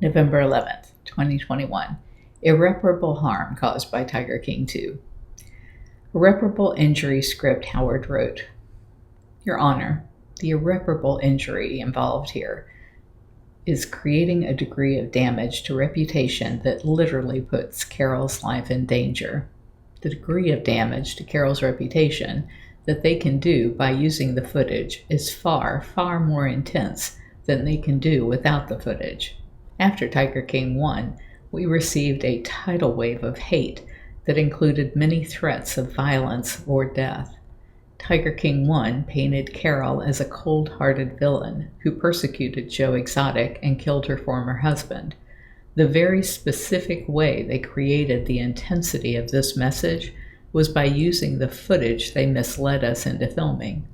November 11th, 2021. Irreparable harm caused by Tiger King 2. Irreparable injury script Howard wrote. Your Honor, the irreparable injury involved here is creating a degree of damage to reputation that literally puts Carole's life in danger. The degree of damage to Carole's reputation that they can do by using the footage is far, far more intense than they can do without the footage. After Tiger King 1, we received a tidal wave of hate that included many threats of violence or death. Tiger King 1 painted Carole as a cold-hearted villain who persecuted Joe Exotic and killed her former husband. The very specific way they created the intensity of this message was by using the footage they misled us into filming.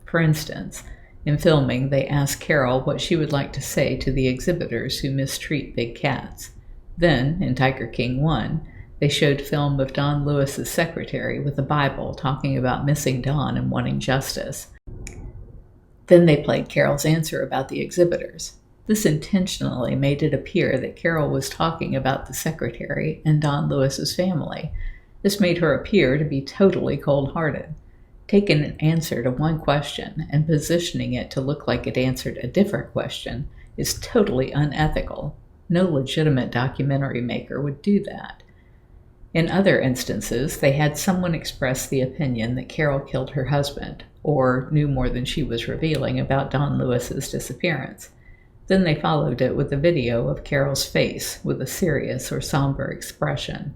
For instance, in filming, they asked Carole what she would like to say to the exhibitors who mistreat big cats. Then, in Tiger King 1, they showed film of Don Lewis's secretary with a Bible talking about missing Don and wanting justice. Then they played Carole's answer about the exhibitors. This intentionally made it appear that Carole was talking about the secretary and Don Lewis's family. This made her appear to be totally cold-hearted. Taking an answer to one question and positioning it to look like it answered a different question is totally unethical. No legitimate documentary maker would do that. In other instances, they had someone express the opinion that Carole killed her husband, or knew more than she was revealing about Don Lewis's disappearance. Then they followed it with a video of Carole's face with a serious or somber expression.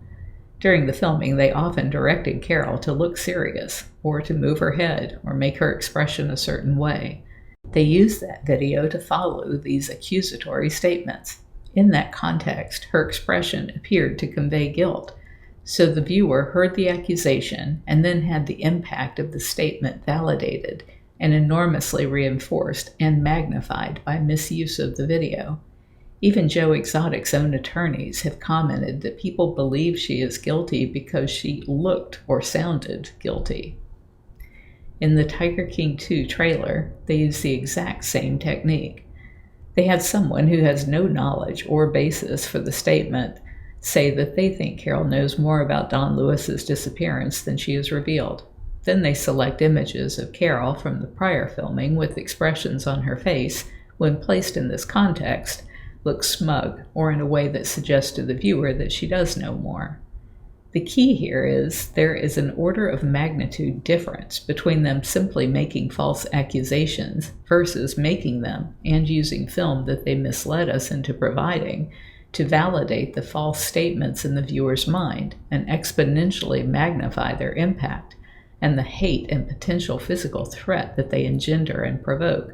During the filming, they often directed Carole to look serious, or to move her head, or make her expression a certain way. They used that video to follow these accusatory statements. In that context, her expression appeared to convey guilt, so the viewer heard the accusation and then had the impact of the statement validated and enormously reinforced and magnified by misuse of the video. Even Joe Exotic's own attorneys have commented that people believe she is guilty because she looked or sounded guilty. In the Tiger King 2 trailer, they used the exact same technique. They had someone who has no knowledge or basis for the statement say that they think Carole knows more about Don Lewis's disappearance than she has revealed. Then they select images of Carole from the prior filming with expressions on her face, when placed in this context, look smug or in a way that suggests to the viewer that she does know more. The key here is there is an order of magnitude difference between them simply making false accusations versus making them and using film that they misled us into providing to validate the false statements in the viewer's mind and exponentially magnify their impact and the hate and potential physical threat that they engender and provoke.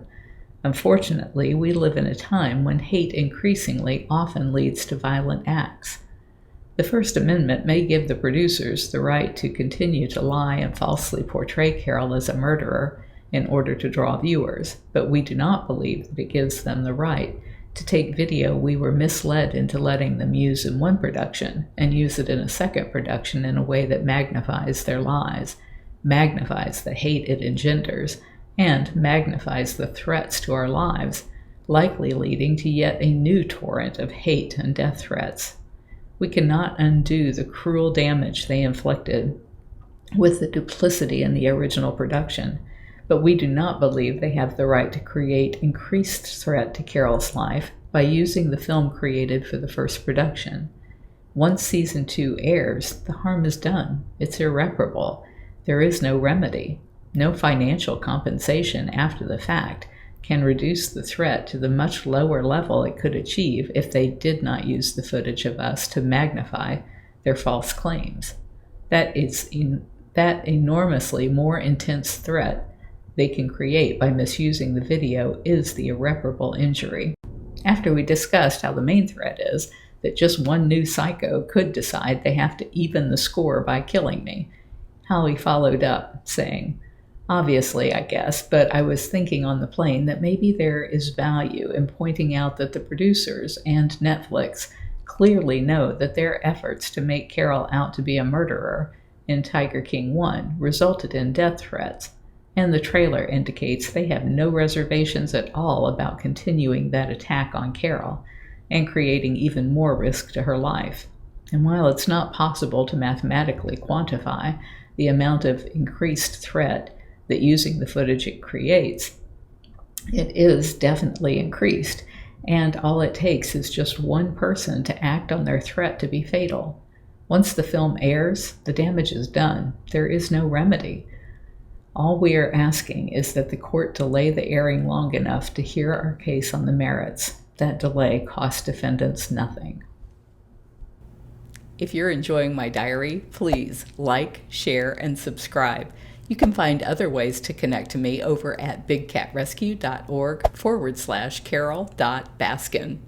Unfortunately, we live in a time when hate increasingly often leads to violent acts. The First Amendment may give the producers the right to continue to lie and falsely portray Carole as a murderer in order to draw viewers, but we do not believe that it gives them the right to take video we were misled into letting them use in one production and use it in a second production in a way that magnifies their lies, magnifies the hate it engenders, and magnifies the threats to our lives, likely leading to yet a new torrent of hate and death threats. We cannot undo the cruel damage they inflicted with the duplicity in the original production, but we do not believe they have the right to create increased threat to Carole's life by using the film created for the first production. Once season 2 airs, the harm is done. It's irreparable. There is no remedy. No financial compensation after the fact can reduce the threat to the much lower level it could achieve if they did not use the footage of us to magnify their false claims. That enormously more intense threat they can create by misusing the video is the irreparable injury. After we discussed how the main threat is that just one new psycho could decide they have to even the score by killing me, Howie followed up, saying, "Obviously, I guess, but I was thinking on the plane that maybe there is value in pointing out that the producers and Netflix clearly know that their efforts to make Carole out to be a murderer in Tiger King 1 resulted in death threats, and the trailer indicates they have no reservations at all about continuing that attack on Carole. and creating even more risk to her life. And while it's not possible to mathematically quantify the amount of increased threat that using the footage it creates, it is definitely increased, and all it takes is just one person to act on their threat to be fatal. Once the film airs, the damage is done. There is no remedy. All we are asking is that the court delay the airing long enough to hear our case on the merits. That delay costs defendants nothing. If you're enjoying my diary, please like, share, and subscribe. You can find other ways to connect to me over at bigcatrescue.org/Carole.Baskin.